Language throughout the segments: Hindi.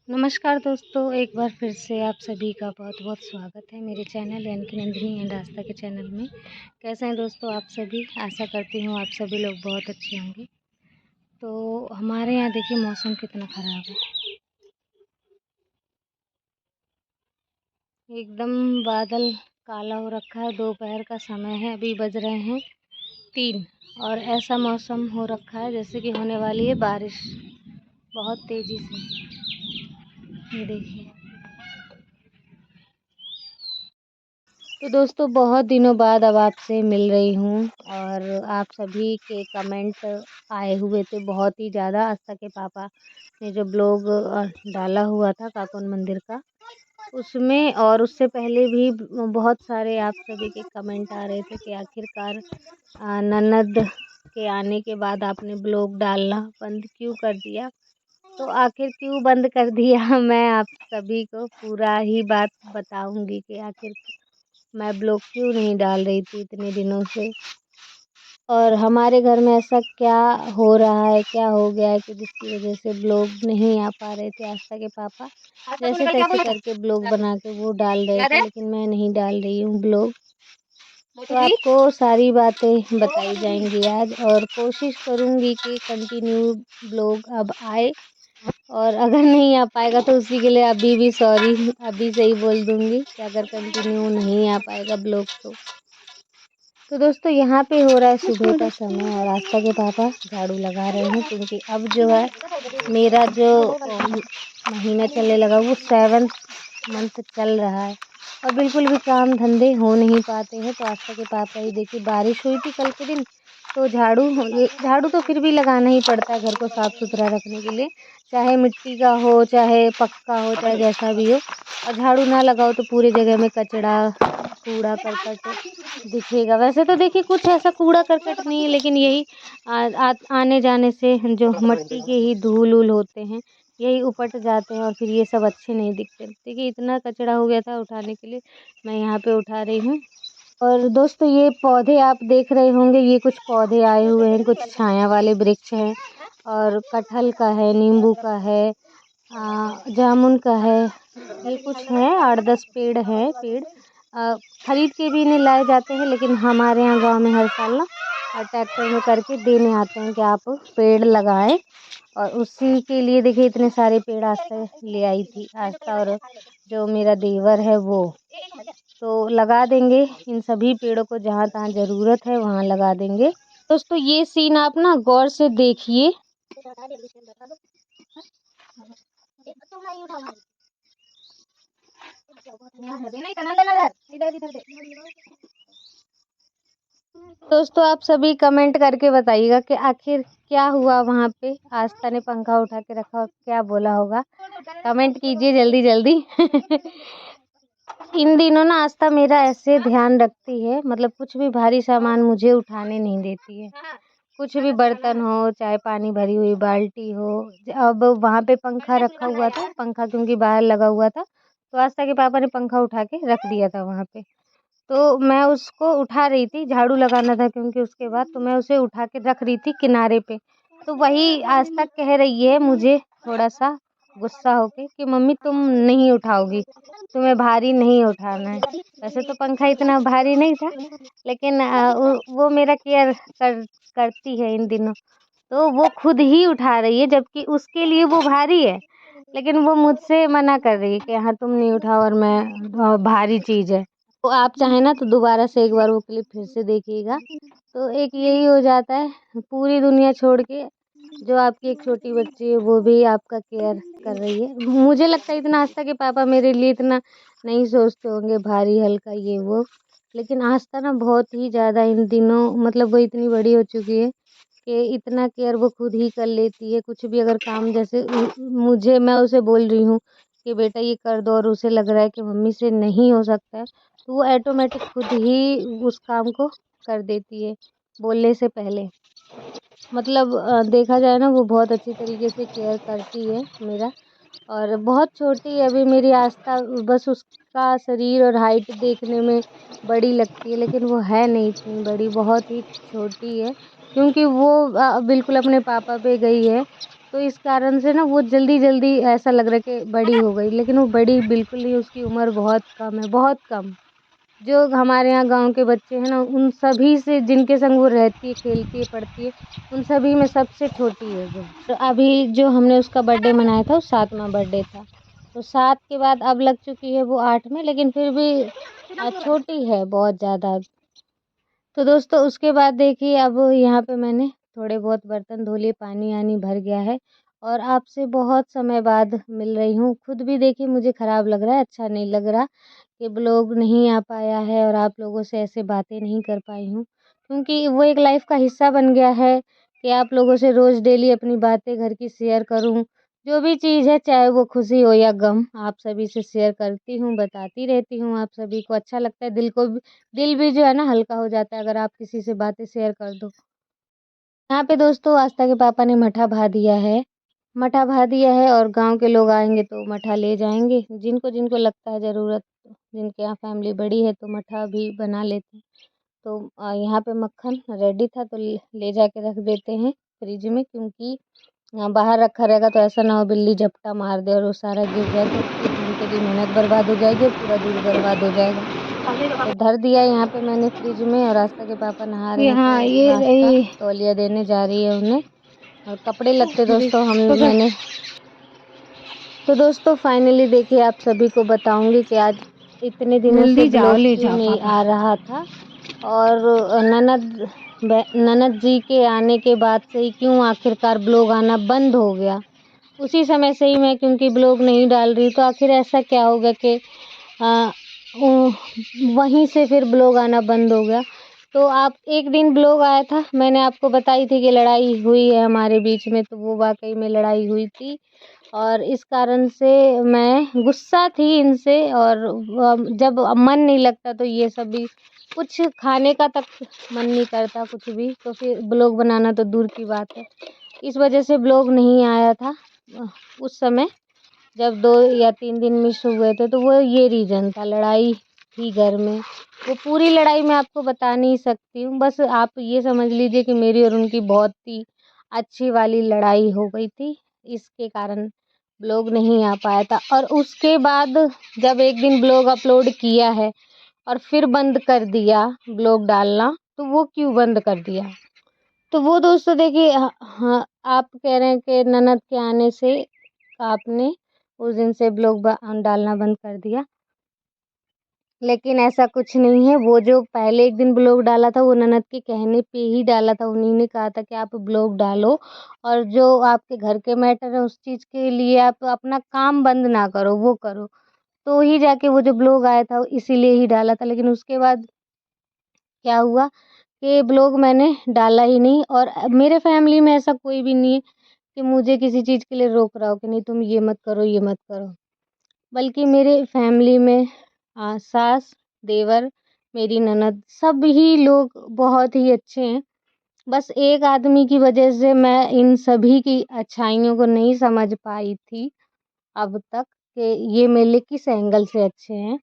नमस्कार दोस्तों, एक बार फिर से आप सभी का बहुत-बहुत स्वागत है मेरे चैनल यानी कि नंदिनी एंड आस्था के चैनल में। कैसे हैं दोस्तों आप सभी? आशा करती हूँ आप सभी लोग बहुत अच्छे होंगे। तो हमारे यहाँ देखिए मौसम कितना ख़राब है। एकदम बादल काला हो रखा है, दोपहर का समय है, अभी बज रहे हैं 3 और ऐसा मौसम हो रखा है जैसे कि होने वाली है बारिश बहुत तेज़ी से। ये देखिए। तो दोस्तों बहुत दिनों बाद अब आपसे मिल रही हूँ और आप सभी के कमेंट आए हुए थे बहुत ही ज़्यादा। आस्था के पापा ने जो ब्लॉग डाला हुआ था काकोन मंदिर का, उसमें और उससे पहले भी बहुत सारे आप सभी के कमेंट आ रहे थे कि आखिरकार ननद के आने के बाद आपने ब्लॉग डालना बंद क्यों कर दिया। तो आखिर क्यों बंद कर दिया मैं आप सभी को पूरा ही बात बताऊंगी कि आखिर मैं ब्लॉग क्यों नहीं डाल रही थी इतने दिनों से और हमारे घर में ऐसा क्या हो रहा है, क्या हो गया है कि जिसकी वजह से ब्लॉग नहीं आ पा रहे थे। आस्था के पापा जैसे तैसे करके ब्लॉग बना के वो डाल रहे थे, लेकिन मैं नहीं डाल रही हूँ ब्लॉग। तो आपको सारी बातें बताई जाएंगी आज और कोशिश करूँगी कि कंटिन्यू ब्लॉग अब आए और अगर नहीं आ पाएगा तो उसी के लिए अभी भी सॉरी, अभी से ही बोल दूँगी कि अगर कंटिन्यू नहीं आ पाएगा ब्लॉग तो दोस्तों यहाँ पे हो रहा है सुबह का समय और आस्था के पापा झाड़ू लगा रहे हैं क्योंकि अब जो है मेरा जो महीना चलने लगा वो 7th मंथ चल रहा है और बिल्कुल भी काम धंधे हो नहीं पाते हैं। तो आस्था के पापा ही देखिए, बारिश हुई थी कल के दिन तो झाड़ू तो फिर भी लगाना ही पड़ता है घर को साफ सुथरा रखने के लिए, चाहे मिट्टी का हो चाहे पक्का हो चाहे जैसा भी हो। और झाड़ू ना लगाओ तो पूरी जगह में कचड़ा कूड़ा करकट दिखेगा। वैसे तो देखिए कुछ ऐसा कूड़ा करकट नहीं है, लेकिन यही आने जाने से जो मट्टी के ही धूल उल होते हैं यही उपट जाते हैं और फिर ये सब अच्छे नहीं दिखते। देखिए इतना कचरा हो गया था उठाने के लिए, मैं यहाँ पे उठा रही हूँ। और दोस्तों ये पौधे आप देख रहे होंगे, ये कुछ पौधे आए हुए हैं, कुछ छाया वाले वृक्ष हैं और कटहल का है, नींबू का है, जामुन का है। ये कुछ है 8-10 पेड़ हैं। पेड़ खरीद के भी इन्हें लाए जाते हैं, लेकिन हमारे यहाँ गांव में हर साल ना ट्रैक्टर में करके देने आते हैं कि आप पेड़ लगाएं। और उसी के लिए देखिए इतने सारे पेड़ आस्था ले आई थी, आस्था और जो मेरा देवर है वो। तो लगा देंगे इन सभी पेड़ों को, जहाँ तहाँ ज़रूरत है वहाँ लगा देंगे। दोस्तों ये सीन आप ना गौर से देखिए। दोस्तों आप सभी कमेंट करके बताइएगा कि आखिर क्या हुआ वहाँ पे। आस्था ने पंखा उठा के रखा और क्या बोला होगा, कमेंट कीजिए जल्दी जल्दी। इन दिनों ना आस्था मेरा ऐसे ध्यान रखती है, मतलब कुछ भी भारी सामान मुझे उठाने नहीं देती है। कुछ भी बर्तन हो चाहे पानी भरी हुई बाल्टी हो। अब वहाँ पे पंखा रखा हुआ था, पंखा क्योंकि बाहर लगा हुआ था तो आस्था के पापा ने पंखा उठा के रख दिया था वहाँ पे। तो मैं उसको उठा रही थी, झाड़ू लगाना था क्योंकि उसके बाद, तो मैं उसे उठा के रख रही थी किनारे पे। तो वही आस्था कह रही है मुझे थोड़ा सा गुस्सा होके कि मम्मी तुम नहीं उठाओगी, तुम्हें भारी नहीं उठाना है। वैसे तो पंखा इतना भारी नहीं था, लेकिन वो मेरा केयर करती है इन दिनों, तो वो खुद ही उठा रही है जबकि उसके लिए वो भारी है। लेकिन वो मुझसे मना कर रही है कि हाँ तुम नहीं उठाओ और मैं भारी चीज़ है। तो आप चाहें ना तो दोबारा से एक बार वो क्लिप फिर से देखिएगा। तो एक यही हो जाता है, पूरी दुनिया छोड़ के जो आपकी एक छोटी बच्ची है वो भी आपका केयर कर रही है। मुझे लगता है इतना आस्था के पापा मेरे लिए इतना नहीं सोचते होंगे भारी हल्का ये वो, लेकिन आस्था ना बहुत ही ज़्यादा इन दिनों, मतलब वो इतनी बड़ी हो चुकी है कि इतना केयर वो खुद ही कर लेती है। कुछ भी अगर काम जैसे मुझे, मैं उसे बोल रही हूँ कि बेटा ये कर दो और उसे लग रहा है कि मम्मी से नहीं हो सकता है, तो वो ऑटोमेटिक खुद ही उस काम को कर देती है बोलने से पहले। मतलब देखा जाए ना वो बहुत अच्छी तरीके से केयर करती है मेरा। और बहुत छोटी है अभी मेरी आस्था, बस उसका शरीर और हाइट देखने में बड़ी लगती है, लेकिन वो है नहीं इतनी बड़ी, बहुत ही छोटी है क्योंकि वो बिल्कुल अपने पापा पे गई है। तो इस कारण से ना वो जल्दी-जल्दी ऐसा लग रहा है कि बड़ी हो गई, लेकिन वो बड़ी बिल्कुल नहीं, उसकी उम्र बहुत कम है, बहुत कम। जो हमारे यहाँ गाँव के बच्चे हैं ना, उन सभी से जिनके संग वो रहती है, खेलती है, पढ़ती है, उन सभी में सबसे छोटी है वो। तो अभी जो हमने उसका बर्थडे मनाया था, वो 7वाँ बर्थडे था। तो 7 के बाद अब लग चुकी है वो 8 में, लेकिन फिर भी छोटी है बहुत ज़्यादा। तो दोस्तों उसके बाद देखिए अब यहाँ पे मैंने थोड़े बहुत बर्तन धो लिए, पानी-वानी भर गया है और आपसे बहुत समय बाद मिल रही हूँ। खुद भी देखिए मुझे ख़राब लग रहा है, अच्छा नहीं लग रहा कि ब्लॉग नहीं आ पाया है और आप लोगों से ऐसे बातें नहीं कर पाई हूँ। क्योंकि वो एक लाइफ़ का हिस्सा बन गया है कि आप लोगों से रोज़ डेली अपनी बातें घर की शेयर करूँ। जो भी चीज़ है, चाहे वो खुशी हो या गम, आप सभी से शेयर करती हूँ, बताती रहती हूँ। आप सभी को अच्छा लगता है, दिल भी जो है ना हल्का हो जाता है अगर आप किसी से बातें शेयर कर दो। यहाँ पे दोस्तों आस्था के पापा ने मठा भा दिया है। मठा भा दिया है और गाँव के लोग आएँगे तो मठा ले जाएँगे। जिनको लगता है ज़रूरत, जिनके यहाँ फैमिली बड़ी है तो मठा भी बना लेते हैं। तो यहाँ पे मक्खन रेडी था तो ले जाके रख देते हैं फ्रिज में, क्योंकि बाहर रखा रहेगा तो ऐसा ना हो बिल्ली झपटा मार दे और वो सारा गिर जाए तो 1 घंटे की मेहनत बर्बाद हो जाएगी और पूरा दूध बर्बाद हो जाएगा। तो धर दिया यहाँ पे मैंने फ्रिज में और आस्था के पापा नहा रहे हैं यहाँ तो ये नाश्ता रही तौलिया देने जा रही है उन्हें। और कपड़े लत्ते दोस्तों मैंने तो दोस्तों फाइनली देखिए आप सभी को बताऊंगी कि आज इतने दिनों से जल्दी जाओ, ब्लॉग ले क्यों जाओ नहीं पापा। आ रहा था और ननद जी के आने के बाद से ही क्यों आखिरकार ब्लॉग आना बंद हो गया। उसी समय से ही मैं क्योंकि ब्लॉग नहीं डाल रही, तो आखिर ऐसा क्या हो गया कि आ, वहीं से फिर ब्लॉग आना बंद हो गया। तो आप एक दिन ब्लॉग आया था, मैंने आपको बताई थी कि लड़ाई हुई है हमारे बीच में, तो वो वाकई में लड़ाई हुई थी और इस कारण से मैं गुस्सा थी इनसे और जब मन नहीं लगता तो ये सभी कुछ खाने का तक मन नहीं करता कुछ भी, तो फिर ब्लॉग बनाना तो दूर की बात है। इस वजह से ब्लॉग नहीं आया था उस समय जब 2 या 3 दिन मिस हुए थे, तो वो ये रीज़न था, लड़ाई थी घर में। वो पूरी लड़ाई मैं आपको बता नहीं सकती हूँ, बस आप ये समझ लीजिए कि मेरी और उनकी बहुत ही अच्छी वाली लड़ाई हो गई थी, इसके कारण ब्लॉग नहीं आ पाया था। और उसके बाद जब एक दिन ब्लॉग अपलोड किया है और फिर बंद कर दिया ब्लॉग डालना, तो वो क्यों बंद कर दिया? तो वो दोस्तों देखिए हाँ, आप कह रहे हैं कि ननद के आने से आपने उस दिन से ब्लॉग डालना बंद कर दिया, लेकिन ऐसा कुछ नहीं है। वो जो पहले एक दिन ब्लॉग डाला था वो ननद के कहने पे ही डाला था। उन्हीं ने कहा था कि आप ब्लॉग डालो और जो आपके घर के मैटर है उस चीज़ के लिए आप अपना काम बंद ना करो, वो करो। तो ही जाके वो जो ब्लॉग आया था इसीलिए ही डाला था, लेकिन उसके बाद क्या हुआ कि ब्लॉग मैंने डाला ही नहीं। और मेरे फैमिली में ऐसा कोई भी नहीं है कि मुझे किसी चीज़ के लिए रोक रहा हो कि नहीं तुम ये मत करो, ये मत करो। बल्कि मेरे फैमिली में सास, देवर, मेरी ननद सभी लोग बहुत ही अच्छे हैं। बस एक आदमी की वजह से मैं इन सभी की अच्छाइयों को नहीं समझ पाई थी अब तक कि ये मेरे लिए किस एंगल से अच्छे हैं,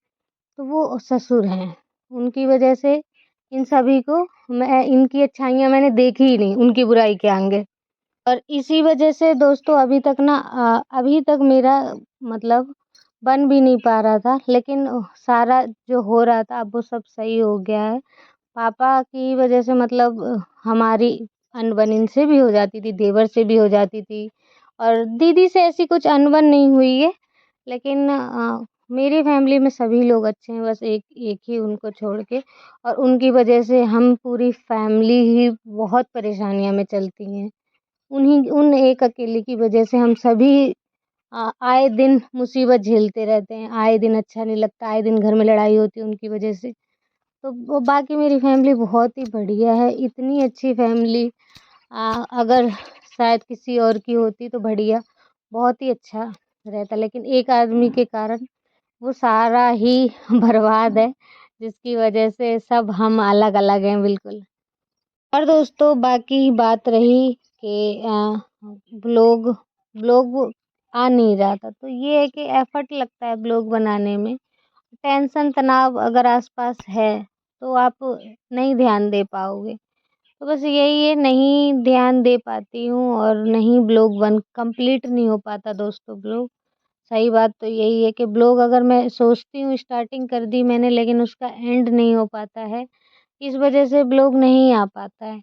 तो वो ससुर हैं। उनकी वजह से इन सभी को मैं इनकी अच्छाइयाँ मैंने देखी ही नहीं, उनकी बुराई के आगे। और इसी वजह से दोस्तों अभी तक मेरा मतलब बन भी नहीं पा रहा था, लेकिन सारा जो हो रहा था अब वो सब सही हो गया है। पापा की वजह से मतलब हमारी अनबन इनसे भी हो जाती थी, देवर से भी हो जाती थी और दीदी से ऐसी कुछ अनबन नहीं हुई है। लेकिन मेरी फैमिली में सभी लोग अच्छे हैं, बस एक एक ही उनको छोड़ के, और उनकी वजह से हम पूरी फैमिली ही बहुत परेशानियों में चलती हैं। उन एक अकेले की वजह से हम सभी आए दिन मुसीबत झेलते रहते हैं, आए दिन अच्छा नहीं लगता, आए दिन घर में लड़ाई होती है उनकी वजह से। तो वो बाकी मेरी फैमिली बहुत ही बढ़िया है, इतनी अच्छी फैमिली अगर शायद किसी और की होती तो बढ़िया, बहुत ही अच्छा रहता, लेकिन एक आदमी के कारण वो सारा ही बर्बाद है, जिसकी वजह से सब हम अलग-अलग हैं बिल्कुल। और दोस्तों बाकी बात रही कि ब्लॉग ब्लॉग आ नहीं रहा था, तो ये है कि एफर्ट लगता है ब्लॉग बनाने में। टेंशन तनाव अगर आसपास है तो आप नहीं ध्यान दे पाओगे। तो बस यही है, नहीं ध्यान दे पाती हूँ और नहीं ब्लॉग बन कंप्लीट नहीं हो पाता दोस्तों ब्लॉग। सही बात तो यही है कि ब्लॉग अगर मैं सोचती हूँ स्टार्टिंग कर दी मैंने लेकिन उसका एंड नहीं हो पाता है, इस वजह से ब्लॉग नहीं आ पाता है।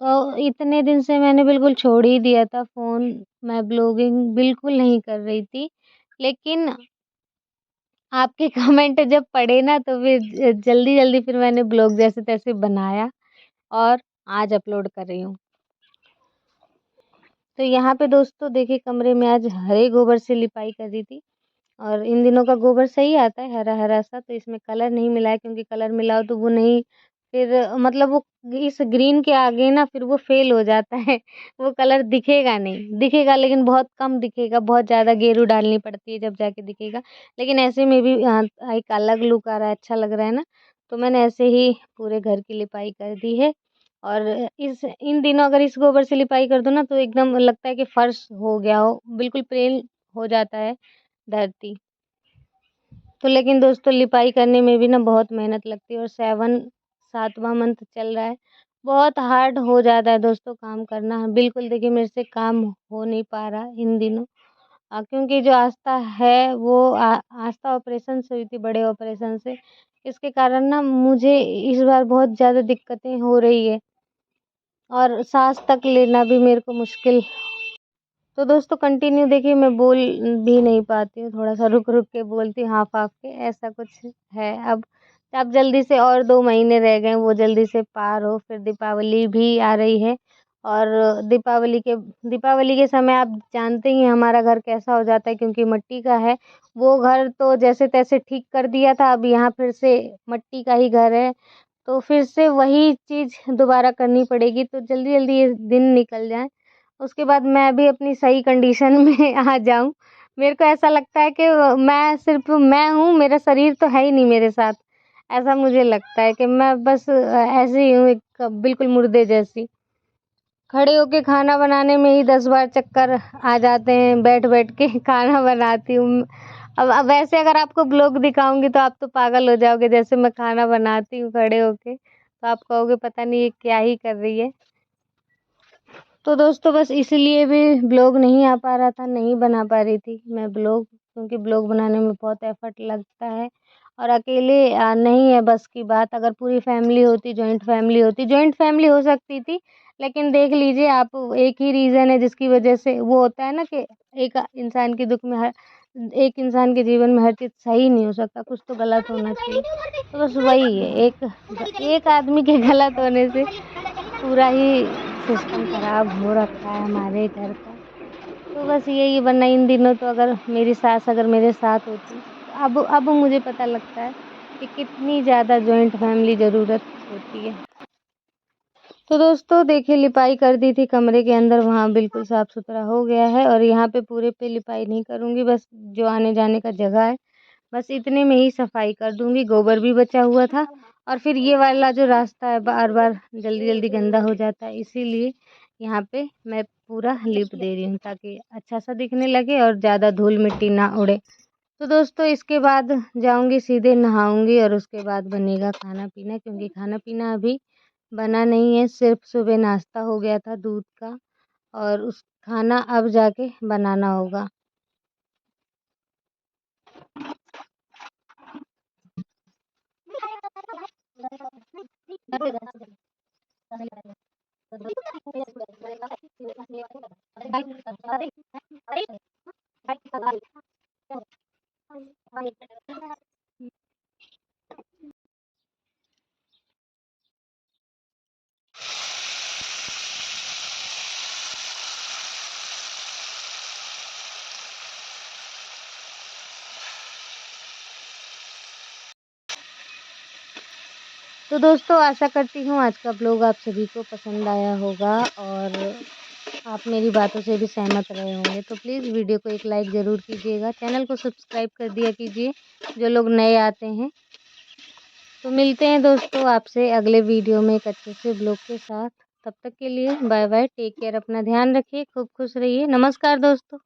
तो इतने दिन से मैंने बिल्कुल छोड़ ही दिया था फ़ोन, मैं ब्लॉगिंग बिल्कुल नहीं कर रही थी। लेकिन आपके कमेंट जब पढ़े ना तो फिर जल्दी-जल्दी फिर मैंने ब्लॉग जैसे-तैसे बनाया और आज अपलोड कर रही हूँ। तो यहाँ पे दोस्तों देखिए कमरे में आज हरे गोबर से लिपाई कर रही थी और इन दिनों का गोबर सही आता है हरा-हरा सा, तो इसमें कलर नहीं मिला है क्योंकि कलर मिलाओ तो वो नहीं फिर मतलब वो इस ग्रीन के आगे ना फिर वो फ़ेल हो जाता है। वो कलर दिखेगा नहीं, दिखेगा लेकिन बहुत कम दिखेगा, बहुत ज़्यादा गेरू डालनी पड़ती है जब जाके दिखेगा। लेकिन ऐसे में भी एक अलग लुक आ रहा है, अच्छा लग रहा है ना, तो मैंने ऐसे ही पूरे घर की लिपाई कर दी है। और इस इन दिनों अगर इस गोबर से लिपाई कर दो ना तो एकदम लगता है कि फर्श हो गया हो, बिल्कुल प्लेन हो जाता है धरती। तो लेकिन दोस्तों लिपाई करने में भी ना बहुत मेहनत लगती है और 7वाँ मंथ चल रहा है। बहुत हार्ड हो जाता है दोस्तों काम करना। बिल्कुल देखिए मेरे से काम हो नहीं पा रहा इन दिनों क्योंकि जो आस्था है वो आस्था ऑपरेशन से हुई थी, बड़े ऑपरेशन से। इसके कारण ना मुझे इस बार बहुत ज़्यादा दिक्कतें हो रही है और साँस तक लेना भी मेरे को मुश्किल। तो दोस्तों कंटिन्यू देखिए मैं बोल भी नहीं पाती हूँ, थोड़ा-सा रुक-रुक के बोलती हूँ, हाफ़-हाफ़ के, ऐसा कुछ है। अब जल्दी से और 2 महीने रह गए, वो जल्दी से पार हो, फिर दीपावली भी आ रही है और दीपावली के समय आप जानते ही हैं हमारा घर कैसा हो जाता है क्योंकि मिट्टी का है। वो घर तो जैसे-तैसे ठीक कर दिया था, अब यहाँ फिर से मिट्टी का ही घर है, तो फिर से वही चीज़ दोबारा करनी पड़ेगी, तो जल्दी-जल्दी ये दिन निकल जाएँ। उसके बाद मैं भी अपनी सही कंडीशन में आ जाऊँ। मेरे को ऐसा लगता है कि मैं सिर्फ़ मैं हूँ, मेरा शरीर तो है ही नहीं मेरे साथ। ऐसा मुझे लगता है कि मैं बस ऐसे ही हूँ एक बिल्कुल मुर्दे जैसी। खड़े होके खाना बनाने में ही 10 बार चक्कर आ जाते हैं, बैठ-बैठ के खाना बनाती हूँ। अब वैसे अगर आपको ब्लॉग दिखाऊँगी तो आप तो पागल हो जाओगे, जैसे मैं खाना बनाती हूँ खड़े होके, तो आप कहोगे पता नहीं ये क्या ही कर रही है। तो दोस्तों बस इसलिए भी ब्लॉग नहीं आ पा रहा था, नहीं बना पा रही थी मैं ब्लॉग क्योंकि ब्लॉग बनाने में बहुत एफ़र्ट लगता है और अकेले नहीं है बस की बात। अगर पूरी फैमिली होती, जॉइंट फैमिली हो सकती थी, लेकिन देख लीजिए आप एक ही रीज़न है जिसकी वजह से वो होता है ना कि एक इंसान के दुःख में हर एक इंसान के जीवन में हर चीज़ सही नहीं हो सकता, कुछ तो गलत होना चाहिए। तो बस वही है, एक आदमी के गलत होने से पूरा ही सिस्टम खराब हो रखा है हमारे घर का। तो बस यही वरना इन दिनों तो अगर मेरी सास अगर मेरे साथ होती, तो अब मुझे पता लगता है कि कितनी ज़्यादा जॉइंट फैमिली ज़रूरत होती है। तो दोस्तों देखिए लिपाई कर दी थी कमरे के अंदर, वहाँ बिल्कुल साफ-सुथरा हो गया है और यहाँ पे पूरे पे लिपाई नहीं करूँगी, बस जो आने-जाने का जगह है बस इतने में ही सफाई कर दूँगी, गोबर भी बचा हुआ था और फिर ये वाला जो रास्ता है बार-बार जल्दी-जल्दी गंदा हो जाता है, इसीलिए यहाँ पे मैं पूरा लिप दे रही हूँ ताकि अच्छा-सा दिखने लगे और ज़्यादा धूल-मिट्टी ना उड़े। तो दोस्तों इसके बाद जाऊँगी सीधे नहाऊँगी और उसके बाद बनेगा खाना-पीना क्योंकि खाना-पीना अभी बना नहीं है, सिर्फ़ सुबह नाश्ता हो गया था दूध का और उस खाना अब जाके बनाना होगा। तो दोस्तों आशा करती हूँ आज का ब्लॉग आप सभी को पसंद आया होगा और आप मेरी बातों से भी सहमत रहे होंगे। तो प्लीज़ वीडियो को एक लाइक ज़रूर कीजिएगा, चैनल को सब्सक्राइब कर दिया कीजिए जो लोग नए आते हैं। तो मिलते हैं दोस्तों आपसे अगले वीडियो में एक अच्छे से ब्लॉग के साथ। तब तक के लिए बाय बाय, टेक केयर, अपना ध्यान रखिए, खूब खुश रहिए। नमस्कार दोस्तों।